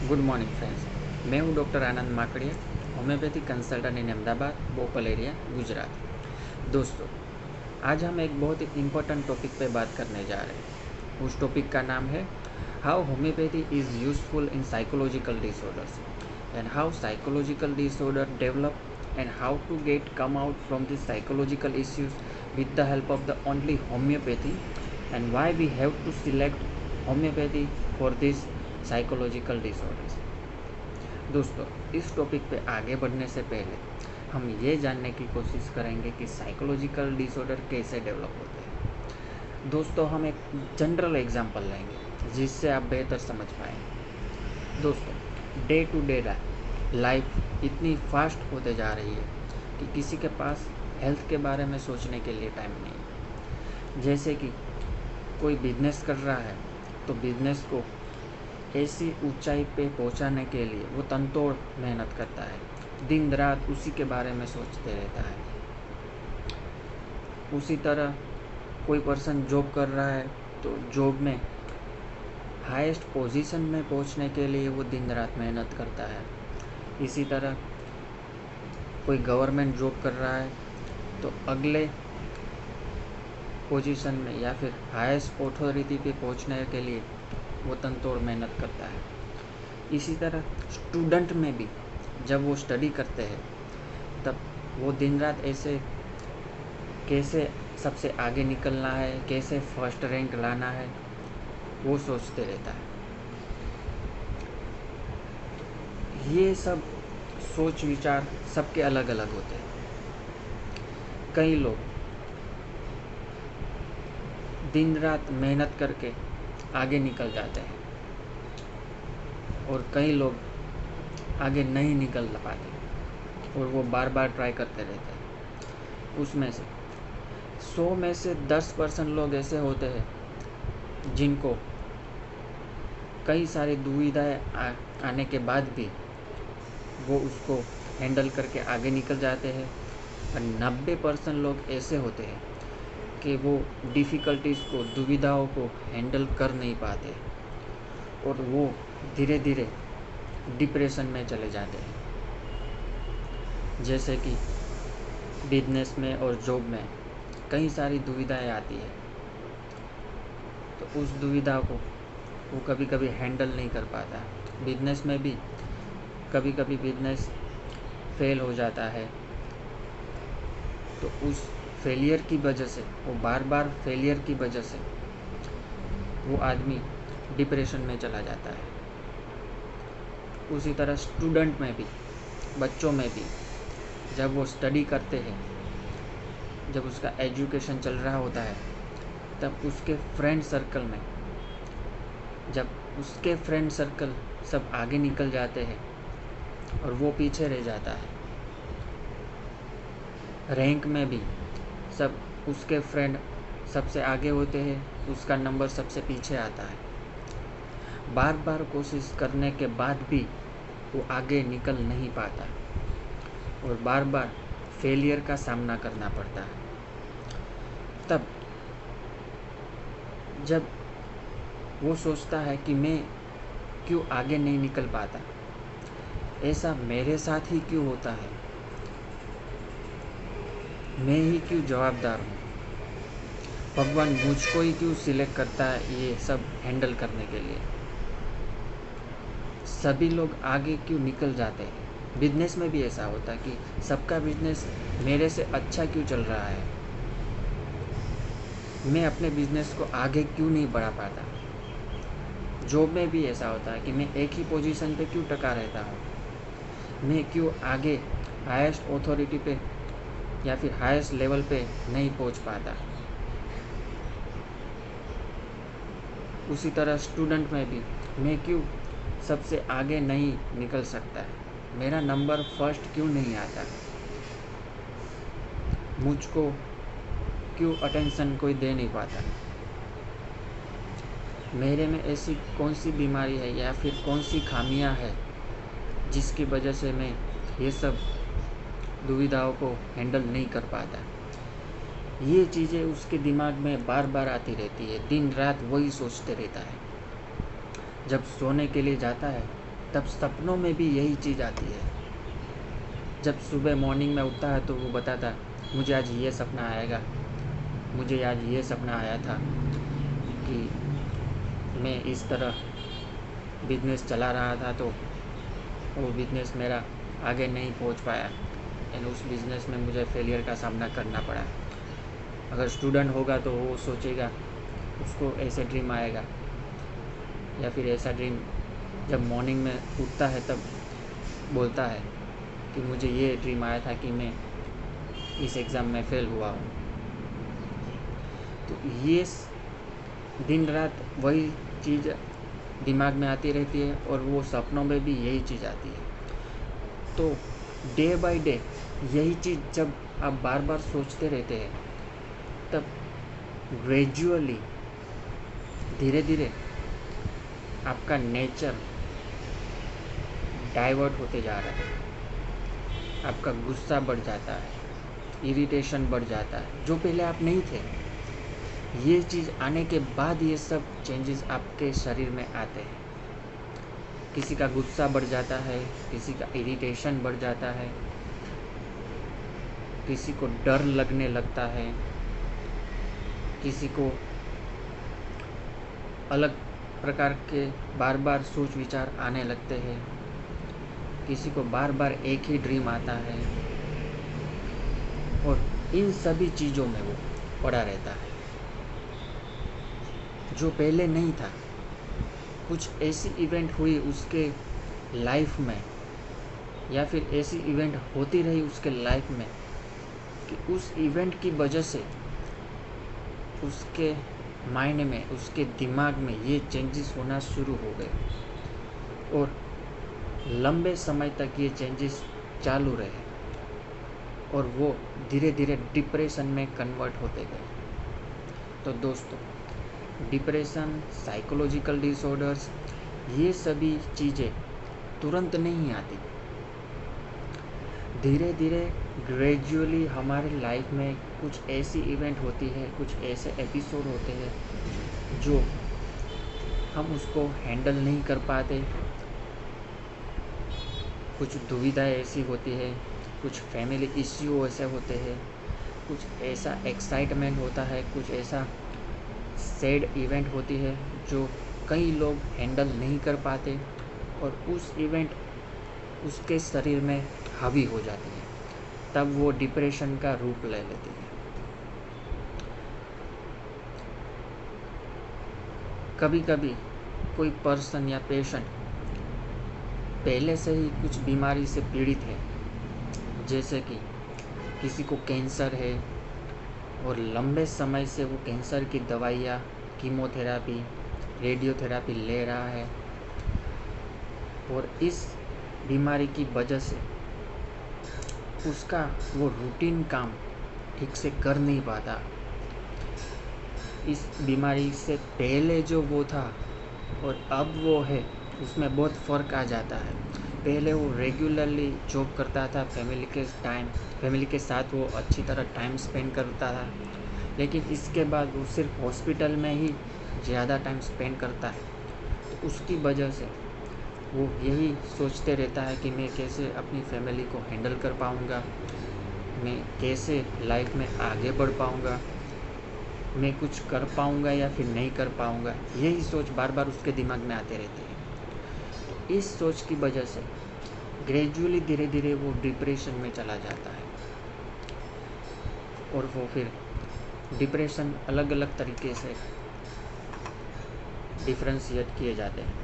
Good morning friends. मैं हूं doctor Anand Makadia, homeopathy consultant in Ahmedabad, Bopal area, Gujarat. दोस्तों, आज हम एक बहुत ही इम्पोर्टेंट टॉपिक पे बात करने जा रहे हैं। उस टॉपिक का नाम है how homeopathy is useful in psychological disorders and how psychological disorder develop and how to get come out from these psychological issues with the help of the only homeopathy, and why we have to select homeopathy for these psychological disorders। दोस्तों, इस topic पे आगे बढ़ने से पहले हम ये जानने की कोशिश करेंगे कि साइकोलॉजिकल डिसऑर्डर कैसे डेवलप होते हैं। दोस्तों, हम एक जनरल एग्जांपल लेंगे जिससे आप बेहतर समझ पाएंगे। दोस्तों, डे टू डे लाइफ इतनी फास्ट होते जा रही है कि किसी के पास हेल्थ के बारे में सोचने के लिए टाइम नहीं है। जैसे कि कोई बिजनेस कर रहा है तो बिजनेस को ऐसी ऊंचाई पे पहुंचाने के लिए वो तनतोड़ मेहनत करता है, दिन रात उसी के बारे में सोचते रहता है। उसी तरह कोई पर्सन जॉब कर रहा है तो जॉब में हाईएस्ट पोजीशन में पहुंचने के लिए वो दिन रात मेहनत करता है। इसी तरह कोई गवर्नमेंट जॉब कर रहा है तो अगले पोजीशन में या फिर हाईएस्ट अथॉरिटी पे पहुंचने के लिए वो तनतोड़ मेहनत करता है। इसी तरह स्टूडेंट में भी जब वो स्टडी करते हैं तब वो दिन रात ऐसे कैसे सबसे आगे निकलना है, कैसे फर्स्ट रैंक लाना है, वो सोचते रहता है। ये सब सोच विचार सबके अलग अलग होते हैं। कई लोग दिन रात मेहनत करके आगे निकल जाते हैं और कई लोग आगे नहीं निकल पाते और वो बार बार ट्राई करते रहते हैं। उसमें से 100 में से 10% लोग ऐसे होते हैं जिनको कई सारी दुविधाएं आने के बाद भी वो उसको हैंडल करके आगे निकल जाते हैं, और 90% लोग ऐसे होते हैं कि वो डिफ़िकल्टीज़ को, दुविधाओं को हैंडल कर नहीं पाते और वो धीरे धीरे डिप्रेशन में चले जाते हैं। जैसे कि बिजनेस में और जॉब में कई सारी दुविधाएं आती है तो उस दुविधा को वो कभी कभी हैंडल नहीं कर पाता। बिजनेस में भी कभी कभी बिजनेस फेल हो जाता है तो उस फेलियर की वजह से, वो बार बार फेलियर की वजह से वो आदमी डिप्रेशन में चला जाता है। उसी तरह स्टूडेंट में भी, बच्चों में भी जब वो स्टडी करते हैं, जब उसका एजुकेशन चल रहा होता है, तब उसके फ्रेंड सर्कल में, जब उसके फ्रेंड सर्कल सब आगे निकल जाते हैं और वो पीछे रह जाता है। रैंक में भी सब उसके फ्रेंड सबसे आगे होते हैं, उसका नंबर सबसे पीछे आता है। बार बार कोशिश करने के बाद भी वो आगे निकल नहीं पाता और बार बार फेलियर का सामना करना पड़ता है। तब जब वो सोचता है कि मैं क्यों आगे नहीं निकल पाता, ऐसा मेरे साथ ही क्यों होता है, मैं ही क्यों जवाबदार हूँ, भगवान मुझको ही क्यों सिलेक्ट करता है ये सब हैंडल करने के लिए, सभी लोग आगे क्यों निकल जाते हैं। बिजनेस में भी ऐसा होता है कि सबका बिजनेस मेरे से अच्छा क्यों चल रहा है, मैं अपने बिजनेस को आगे क्यों नहीं बढ़ा पाता। जॉब में भी ऐसा होता है कि मैं एक ही पोजीशन पे क्यों टका रहता हूँ, मैं क्यों आगे हाईएस्ट अथॉरिटी पे या फिर हाईएस्ट लेवल पे नहीं पहुँच पाता। उसी तरह स्टूडेंट में भी मैं क्यों सबसे आगे नहीं निकल सकता, मेरा नंबर फर्स्ट क्यों नहीं आता, मुझको क्यों अटेंशन कोई दे नहीं पाता, मेरे में ऐसी कौन सी बीमारी है या फिर कौन सी खामियां है जिसकी वजह से मैं ये सब दुविधाओं को हैंडल नहीं कर पाता। ये चीज़ें उसके दिमाग में बार बार आती रहती है, दिन रात वही सोचते रहता है। जब सोने के लिए जाता है तब सपनों में भी यही चीज़ आती है। जब सुबह मॉर्निंग में उठता है तो वो बताता है मुझे आज ये सपना आएगा, मुझे आज ये सपना आया था कि मैं इस तरह बिजनेस चला रहा था तो वो बिजनेस मेरा आगे नहीं पहुंच पाया एंड उस बिज़नेस में मुझे फेलियर का सामना करना पड़ा। अगर स्टूडेंट होगा तो वो सोचेगा, उसको ऐसे ड्रीम आएगा, या फिर ऐसा ड्रीम जब मॉर्निंग में उठता है तब बोलता है कि मुझे ये ड्रीम आया था कि मैं इस एग्ज़ाम में फ़ेल हुआ हूँ। तो ये दिन रात वही चीज़ दिमाग में आती रहती है और वो सपनों में भी यही चीज़ आती है। तो डे बाय डे यही चीज़ जब आप बार बार सोचते रहते हैं तब ग्रेजुअली धीरे धीरे आपका नेचर डाइवर्ट होते जा रहा है। आपका गुस्सा बढ़ जाता है, इरिटेशन बढ़ जाता है, जो पहले आप नहीं थे। ये चीज़ आने के बाद ये सब चेंजेस आपके शरीर में आते हैं। किसी का गुस्सा बढ़ जाता है, किसी का इरिटेशन बढ़ जाता है, किसी को डर लगने लगता है, किसी को अलग प्रकार के बार बार सोच विचार आने लगते हैं, किसी को बार बार एक ही ड्रीम आता है और इन सभी चीज़ों में वो पड़ा रहता है जो पहले नहीं था। कुछ ऐसी इवेंट हुई उसके लाइफ में या फिर ऐसी इवेंट होती रही उसके लाइफ में कि उस इवेंट की वजह से उसके माइंड में, उसके दिमाग में ये चेंजेस होना शुरू हो गए और लंबे समय तक ये चेंजेस चालू रहे और वो धीरे धीरे डिप्रेशन में कन्वर्ट होते गए। तो दोस्तों, डिप्रेशन, साइकोलॉजिकल डिसऑर्डर्स, ये सभी चीज़ें तुरंत नहीं आती। धीरे धीरे ग्रेजुअली हमारे लाइफ में कुछ ऐसी इवेंट होती है, कुछ ऐसे एपिसोड होते हैं जो हम उसको हैंडल नहीं कर पाते। कुछ दुविधाएं ऐसी होती है, कुछ फैमिली इश्यू ऐसे होते हैं, कुछ ऐसा एक्साइटमेंट होता है, कुछ ऐसा सैड इवेंट होती है जो कई लोग हैंडल नहीं कर पाते और उस इवेंट उसके शरीर में हावी हो जाती है, तब वो डिप्रेशन का रूप ले लेती है। कभी कभी कोई पर्सन या पेशेंट पहले से ही कुछ बीमारी से पीड़ित है, जैसे कि किसी को कैंसर है और लंबे समय से वो कैंसर की दवाइयाँ, कीमोथेरापी, रेडियोथेरापी ले रहा है और इस बीमारी की वजह से उसका वो रूटीन काम ठीक से कर नहीं पाता। इस बीमारी से पहले जो वो था और अब वो है उसमें बहुत फ़र्क आ जाता है। पहले वो रेगुलरली जॉब करता था, फैमिली के साथ वो अच्छी तरह टाइम स्पेंड करता था, लेकिन इसके बाद वो सिर्फ हॉस्पिटल में ही ज़्यादा टाइम स्पेंड करता है। तो उसकी वजह से वो यही सोचते रहता है कि मैं कैसे अपनी फैमिली को हैंडल कर पाऊँगा, मैं कैसे लाइफ में आगे बढ़ पाऊँगा, मैं कुछ कर पाऊँगा या फिर नहीं कर पाऊँगा। यही सोच बार बार उसके दिमाग में आते रहती है। तो इस सोच की वजह से ग्रेजुअली धीरे धीरे वो डिप्रेशन में चला जाता है और वो फिर डिप्रेशन अलग अलग तरीके से डिफ्रेंशिएट किए जाते हैं,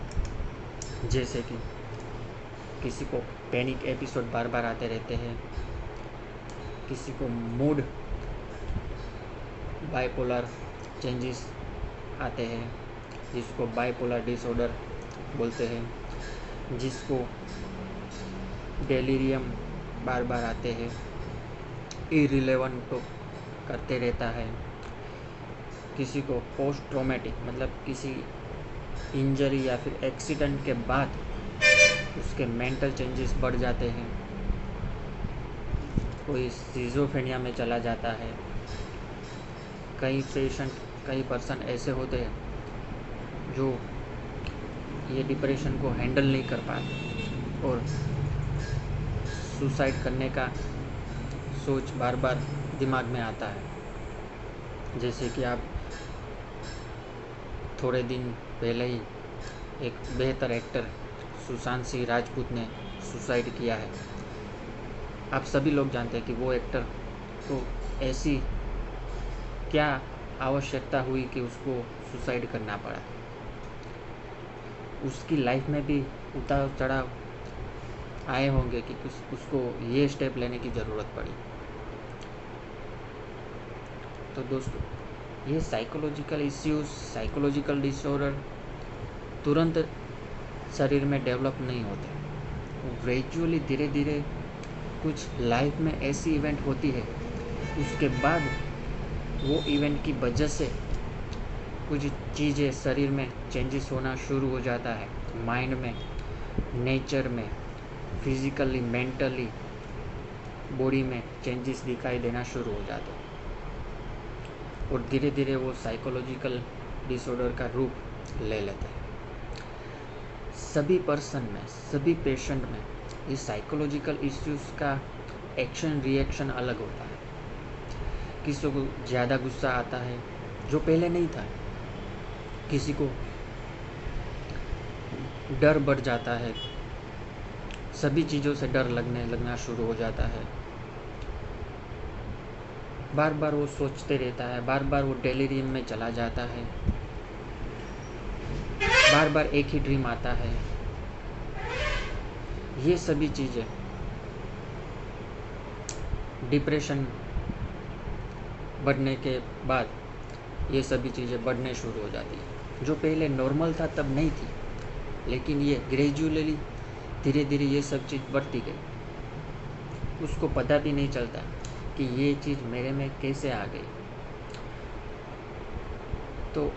जैसे कि किसी को पैनिक एपिसोड बार बार आते रहते हैं, किसी को मूड बाइपोलर चेंजेस आते हैं, जिसको बाइपोलर डिसऑर्डर बोलते हैं, जिसको डेलीरियम बार बार आते हैं, इरिलेवेंट तो करते रहता है, किसी को पोस्ट ट्रॉमेटिक मतलब किसी इंजरी या फिर एक्सीडेंट के बाद उसके मेंटल चेंजेस बढ़ जाते हैं, कोई सिजोफ्रेनिया में चला जाता है। कई पर्सन ऐसे होते हैं जो ये डिप्रेशन को हैंडल नहीं कर पाते और सुसाइड करने का सोच बार बार दिमाग में आता है। जैसे कि आप थोड़े दिन पहले ही एक बेहतर एक्टर सुशांत सिंह राजपूत ने सुसाइड किया है। आप सभी लोग जानते हैं कि वो एक्टर को ऐसी क्या आवश्यकता हुई कि उसको सुसाइड करना पड़ा। उसकी लाइफ में भी उतार चढ़ाव आए होंगे कि उसको ये स्टेप लेने की ज़रूरत पड़ी। तो दोस्तों, ये साइकोलॉजिकल इश्यूज, साइकोलॉजिकल डिसऑर्डर तुरंत शरीर में डेवलप नहीं होते। ग्रेजुअली धीरे धीरे कुछ लाइफ में ऐसी इवेंट होती है, उसके बाद वो इवेंट की वजह से कुछ चीज़ें शरीर में चेंजेस होना शुरू हो जाता है। माइंड में, नेचर में, फिजिकली, मेंटली, बॉडी में चेंजेस दिखाई देना शुरू हो जाते हैं और धीरे धीरे वो साइकोलॉजिकल डिसऑर्डर का रूप ले लेते हैं। सभी पर्सन में, सभी पेशेंट में ये साइकोलॉजिकल इश्यूज़ का एक्शन रिएक्शन अलग होता है। किसी को ज़्यादा गुस्सा आता है जो पहले नहीं था, किसी को डर बढ़ जाता है, सभी चीज़ों से डर लगना शुरू हो जाता है। बार बार वो सोचते रहता है, बार बार वो डेलीरियम में चला जाता है, बार बार एक ही ड्रीम आता है। ये सभी चीज़ें डिप्रेशन बढ़ने के बाद ये सभी चीज़ें बढ़ने शुरू हो जाती है। जो पहले नॉर्मल था तब नहीं थी, लेकिन ये ग्रेजुअली धीरे धीरे ये सब चीज़ बढ़ती गई। उसको पता भी नहीं चलता कि ये चीज़ मेरे में कैसे आ गई। तो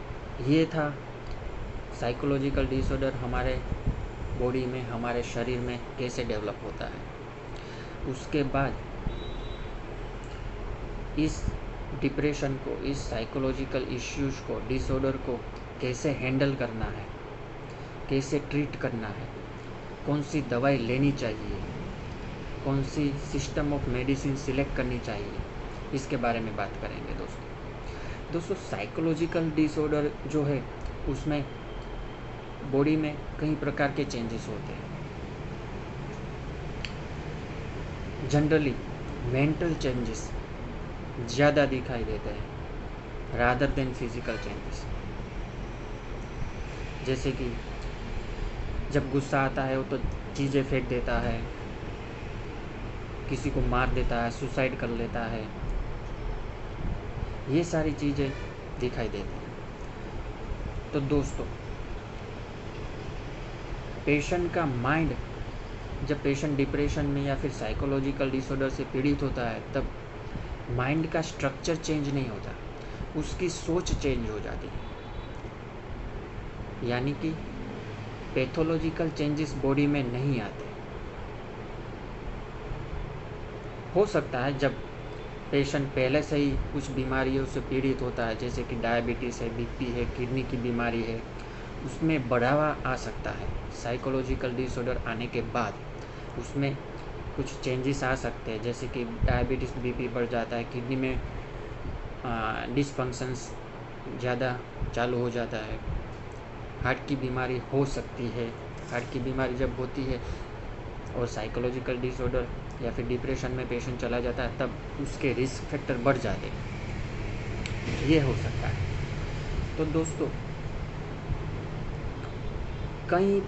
ये था साइकोलॉजिकल डिसऑर्डर हमारे बॉडी में, हमारे शरीर में कैसे डेवलप होता है। उसके बाद इस डिप्रेशन को, इस साइकोलॉजिकल इश्यूज़ को, डिसऑर्डर को कैसे हैंडल करना है, कैसे ट्रीट करना है, कौन सी दवाई लेनी चाहिए, कौन सी सिस्टम ऑफ मेडिसिन सिलेक्ट करनी चाहिए, इसके बारे में बात करेंगे दोस्तों। साइकोलॉजिकल डिसऑर्डर जो है उसमें बॉडी में कई प्रकार के चेंजेस होते हैं। जनरली मेंटल चेंजेस ज़्यादा दिखाई देते हैं रादर देन फिजिकल चेंजेस। जैसे कि जब गुस्सा आता है वो तो चीज़ें फेंक देता है, किसी को मार देता है, सुसाइड कर लेता है, ये सारी चीज़ें दिखाई देती हैं। तो दोस्तों, पेशेंट का माइंड, जब पेशेंट डिप्रेशन में या फिर साइकोलॉजिकल डिसऑर्डर से पीड़ित होता है, तब माइंड का स्ट्रक्चर चेंज नहीं होता, उसकी सोच चेंज हो जाती है। यानी कि पैथोलॉजिकल चेंजेस बॉडी में नहीं आते। हो सकता है जब पेशेंट पहले से ही कुछ बीमारियों से पीड़ित होता है, जैसे कि डायबिटीज़ है, बीपी है, किडनी की बीमारी है, उसमें बढ़ावा आ सकता है। साइकोलॉजिकल डिसऑर्डर आने के बाद उसमें कुछ चेंजेस आ सकते हैं, जैसे कि डायबिटीज़, बीपी बढ़ जाता है, किडनी में डिसफंक्शंस ज़्यादा चालू हो जाता है, हार्ट की बीमारी हो सकती है। हार्ट की बीमारी जब होती है और साइकोलॉजिकल डिसऑर्डर या फिर डिप्रेशन में पेशेंट चला जाता है, तब उसके रिस्क फैक्टर बढ़ जाते हैं, ये हो सकता है। तो दोस्तों, कई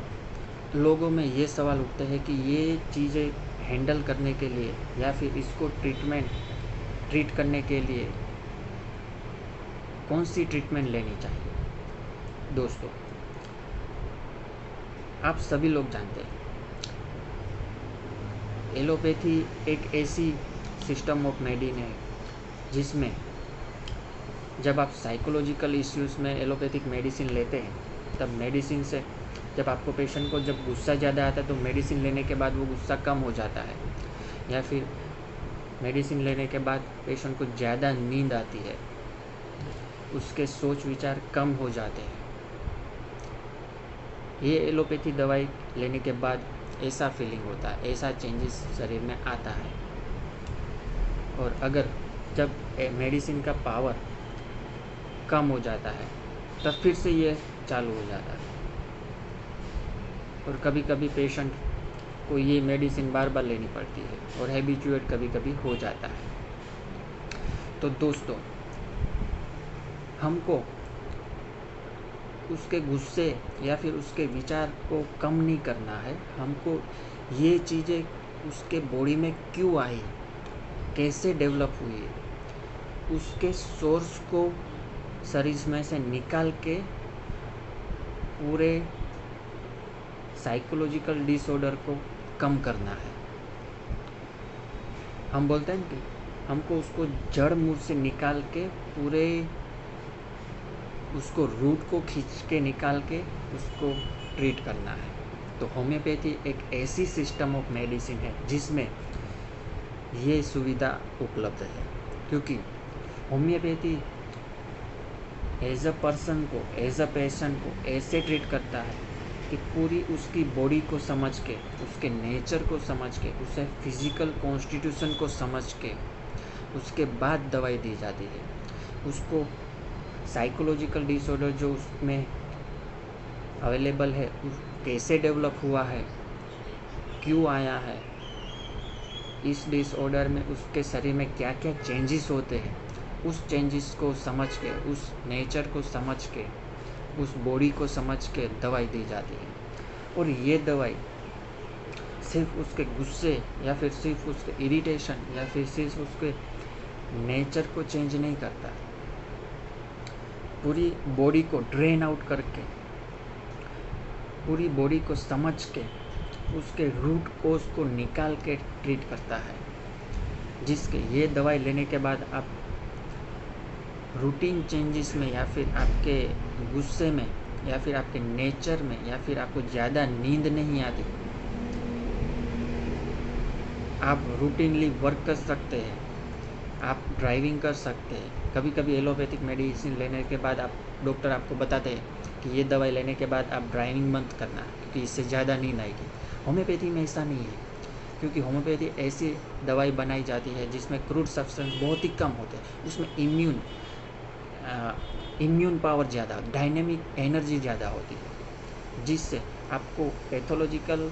लोगों में ये सवाल उठते हैं कि ये चीज़ें हैंडल करने के लिए या फिर इसको ट्रीट करने के लिए कौन सी ट्रीटमेंट लेनी चाहिए। दोस्तों, आप सभी लोग जानते हैं एलोपैथी एक ऐसी सिस्टम ऑफ मेडिसिन है जिसमें जब आप साइकोलॉजिकल इश्यूज़ में एलोपैथिक मेडिसिन लेते हैं, तब मेडिसिन से जब आपको पेशेंट को जब गुस्सा ज़्यादा आता है तो मेडिसिन लेने के बाद वो गुस्सा कम हो जाता है, या फिर मेडिसिन लेने के बाद पेशेंट को ज़्यादा नींद आती है, उसके सोच विचार कम हो जाते हैं। ये एलोपैथी दवाई लेने के बाद ऐसा फीलिंग होता है, ऐसा चेंजेस शरीर में आता है। और अगर जब मेडिसिन का पावर कम हो जाता है तब फिर से ये चालू हो जाता है। और कभी कभी पेशेंट को ये मेडिसिन बार बार लेनी पड़ती है और हैबिचुएट कभी कभी हो जाता है। तो दोस्तों, हमको उसके गुस्से या फिर उसके विचार को कम नहीं करना है। हमको ये चीज़ें उसके बॉडी में क्यों आई, कैसे डेवलप हुई, उसके सोर्स को शरीर में से निकाल के पूरे साइकोलॉजिकल डिसऑर्डर को कम करना है। हम बोलते हैं कि हमको उसको जड़ मूल से निकाल के पूरे उसको रूट को खींच के निकाल के उसको ट्रीट करना है। तो होम्योपैथी एक ऐसी सिस्टम ऑफ मेडिसिन है जिसमें ये सुविधा उपलब्ध है, क्योंकि होम्योपैथी एज अ पर्सन को, एज अ पेशेंट को ऐसे ट्रीट करता है कि पूरी उसकी बॉडी को समझ के, उसके नेचर को समझ के, उसे फिजिकल कॉन्स्टिट्यूशन को समझ के उसके बाद दवाई दी जाती है। उसको साइकोलॉजिकल डिसऑर्डर जो उसमें अवेलेबल है, कैसे डेवलप हुआ है, क्यों आया है, इस डिसऑर्डर में उसके शरीर में क्या क्या चेंजेस होते हैं, उस चेंजेस को समझ के, उस नेचर को समझ के, उस बॉडी को समझ के दवाई दी जाती है। और ये दवाई सिर्फ उसके गुस्से या फिर सिर्फ उसके इरिटेशन या फिर सिर्फ उसके नेचर को चेंज नहीं करता, पूरी बॉडी को ड्रेन आउट करके, पूरी बॉडी को समझ के, उसके रूट कोज को निकाल के ट्रीट करता है। जिसके ये दवाई लेने के बाद आप रूटीन चेंजेस में या फिर आपके गुस्से में या फिर आपके नेचर में या फिर आपको ज़्यादा नींद नहीं आती, आप रूटीनली वर्क कर सकते हैं, आप ड्राइविंग कर सकते हैं। कभी कभी एलोपैथिक मेडिसिन लेने के बाद डॉक्टर आपको बताते हैं कि ये दवाई लेने के बाद आप ड्राइविंग बंद करना, क्योंकि इससे ज़्यादा नींद आएगी। होम्योपैथी में ऐसा नहीं है, क्योंकि होम्योपैथी ऐसी दवाई बनाई जाती है जिसमें क्रूड सब्सटेंस बहुत ही कम होते हैं, उसमें इम्यून पावर ज़्यादा, डायनेमिक एनर्जी ज़्यादा होती है, जिससे आपको पैथोलॉजिकल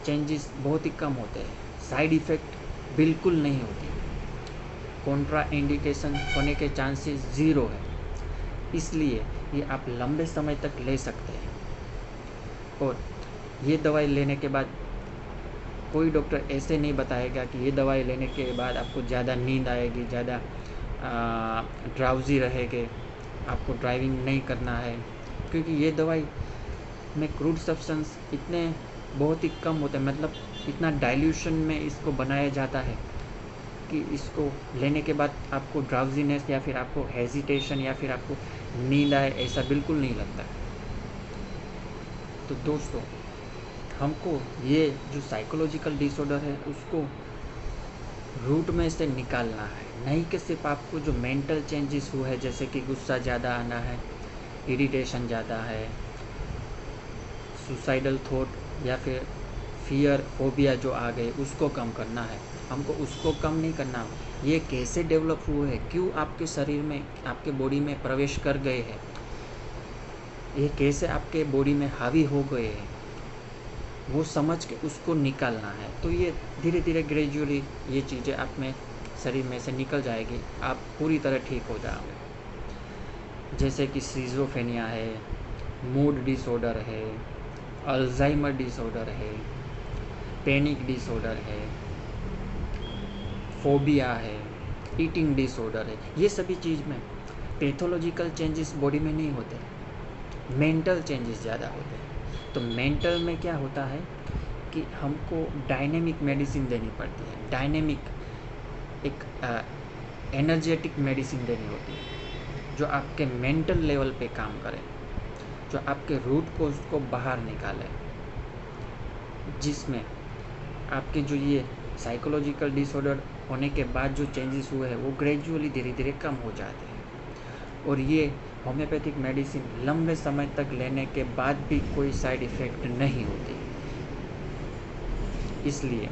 चेंजेस बहुत ही कम होते हैं, साइड इफ़ेक्ट बिल्कुल नहीं होती, कॉन्ट्रा इंडिकेशन होने के चांसेस ज़ीरो है। इसलिए ये आप लंबे समय तक ले सकते हैं। और ये दवाई लेने के बाद कोई डॉक्टर ऐसे नहीं बताएगा कि ये दवाई लेने के बाद आपको ज़्यादा नींद आएगी, ज़्यादा ड्राउजी रहेगे, आपको ड्राइविंग नहीं करना है, क्योंकि ये दवाई में क्रूड सब्सटेंस इतने बहुत ही कम होते हैं, मतलब इतना डाइल्यूशन में इसको बनाया जाता है कि इसको लेने के बाद आपको ड्राउजीनेस या फिर आपको हेजिटेशन या फिर आपको नींद आए, ऐसा बिल्कुल नहीं लगता। तो दोस्तों, हमको ये जो साइकोलॉजिकल डिसऑर्डर है उसको रूट में से निकालना है, नहीं कि सिर्फ आपको जो मेंटल चेंजेस हुए हैं, जैसे कि गुस्सा ज़्यादा आना है, इरिटेशन ज़्यादा है, सुसाइडल थॉट या फिर फियर फोबिया जो आ गए, उसको कम करना है। हमको उसको कम नहीं करना, ये कैसे डेवलप हुए हैं, क्यों आपके शरीर में, आपके बॉडी में प्रवेश कर गए हैं, ये कैसे आपके बॉडी में हावी हो गए हैं, वो समझ के उसको निकालना है। तो ये धीरे धीरे ग्रेजुअली ये चीज़ें आप में शरीर में से निकल जाएगी, आप पूरी तरह ठीक हो जाओगे। जैसे कि सिजोफ्रेनिया है, मूड डिसऑर्डर है, अल्जाइमर डिसऑर्डर है, पैनिक डिसऑर्डर है, फोबिया है, ईटिंग डिसऑर्डर है। ये सभी चीज़ में पैथोलॉजिकल चेंजेस बॉडी में नहीं होते, मेंटल चेंजेस ज़्यादा होते हैं। तो मेंटल में क्या होता है कि हमको डायनेमिक मेडिसिन देनी पड़ती है, डायनेमिक एक एनर्जेटिक मेडिसिन देनी होती है जो आपके मेंटल लेवल पे काम करे, जो आपके रूट को उसको बाहर निकाले, जिसमें आपके जो ये साइकोलॉजिकल डिसऑर्डर होने के बाद जो चेंजेस हुए हैं वो ग्रेजुअली धीरे धीरे कम हो जाते हैं। और ये होम्योपैथिक मेडिसिन लंबे समय तक लेने के बाद भी कोई साइड इफ़ेक्ट नहीं होती। इसलिए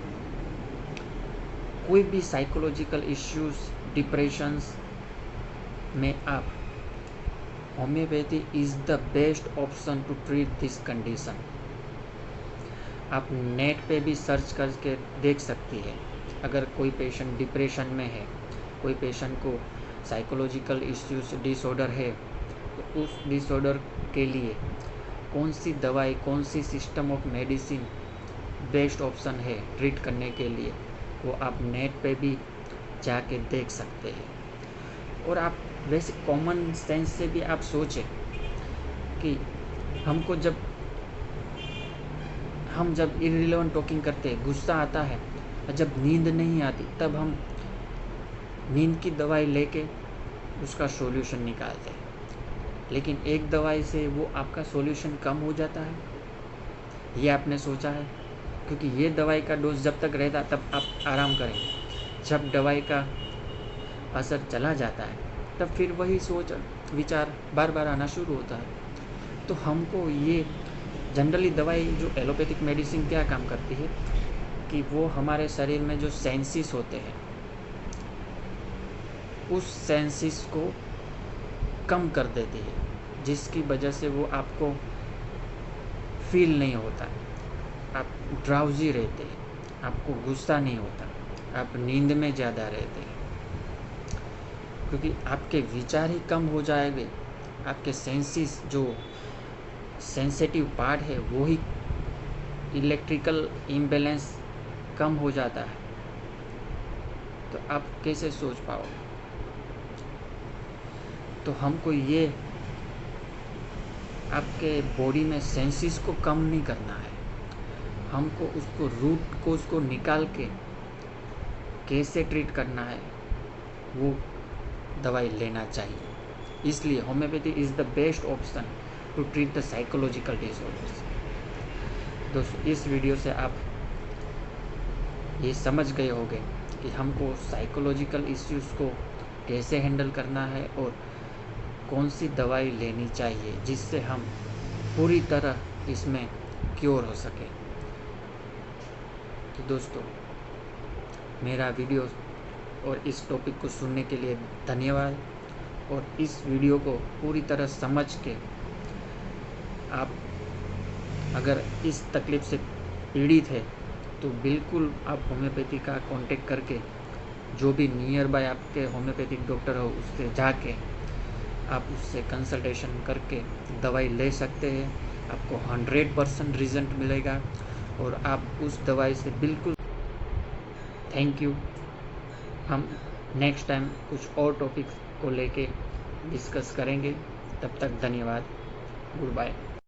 कोई भी साइकोलॉजिकल इश्यूज, डिप्रेशंस में आप homeopathy is the best option to treat this condition. आप नेट पे भी सर्च करके देख सकती है। अगर कोई पेशेंट डिप्रेशन में है, कोई पेशेंट को साइकोलॉजिकल इश्यूज डिसऑर्डर है, तो उस डिसऑर्डर के लिए कौन सी दवाई, कौन सी system of medicine best option है ट्रीट करने के लिए, वो आप नेट पे भी जाके देख सकते हैं। और आप वैसे कॉमन सेंस से भी आप सोचें कि हम जब इररिलेवेंट टॉकिंग करते हैं, गुस्सा आता है, जब नींद नहीं आती, तब हम नींद की दवाई लेके उसका सॉल्यूशन निकालते हैं। लेकिन एक दवाई से वो आपका सॉल्यूशन कम हो जाता है, ये आपने सोचा है? क्योंकि ये दवाई का डोज जब तक रहता तब आप आराम करेंगे। जब दवाई का असर चला जाता है तब फिर वही सोच विचार बार बार आना शुरू होता है। तो हमको ये जनरली दवाई जो एलोपैथिक मेडिसिन क्या काम करती है कि वो हमारे शरीर में जो सेंसिस होते हैं, उस सेंसिस को कम कर देती है, जिसकी वजह से वो आपको फील नहीं होता, आप ड्राउजी रहते हैं, आपको गुस्सा नहीं होता, आप नींद में ज़्यादा रहते हैं, क्योंकि आपके विचार ही कम हो जाएंगे। आपके सेंसिस जो सेंसिटिव पार्ट है वो ही इलेक्ट्रिकल इम्बैलेंस कम हो जाता है। तो आप कैसे सोच पाओगे? तो हमको ये आपके बॉडी में सेंसिस को कम नहीं करना है, हमको उसको रूट को उसको निकाल के कैसे ट्रीट करना है वो दवाई लेना चाहिए। इसलिए homeopathy is the best option to treat the psychological disorders. दोस्तों, इस वीडियो से आप ये समझ गए होंगे कि हमको साइकोलॉजिकल इश्यूज़ को कैसे हैंडल करना है और कौन सी दवाई लेनी चाहिए जिससे हम पूरी तरह इसमें क्योर हो सके। तो दोस्तों, मेरा वीडियो और इस टॉपिक को सुनने के लिए धन्यवाद। और इस वीडियो को पूरी तरह समझ के आप अगर इस तकलीफ़ से पीड़ित है तो बिल्कुल आप होम्योपैथी का कांटेक्ट करके, जो भी नियर बाय आपके होम्योपैथिक डॉक्टर हो उससे जाके आप उससे कंसल्टेशन करके दवाई ले सकते हैं। आपको 100% रिजल्ट मिलेगा और आप उस दवाई से बिल्कुल। Thank you. हम नेक्स्ट टाइम कुछ और टॉपिक्स को लेके डिस्कस करेंगे। तब तक धन्यवाद। Good bye.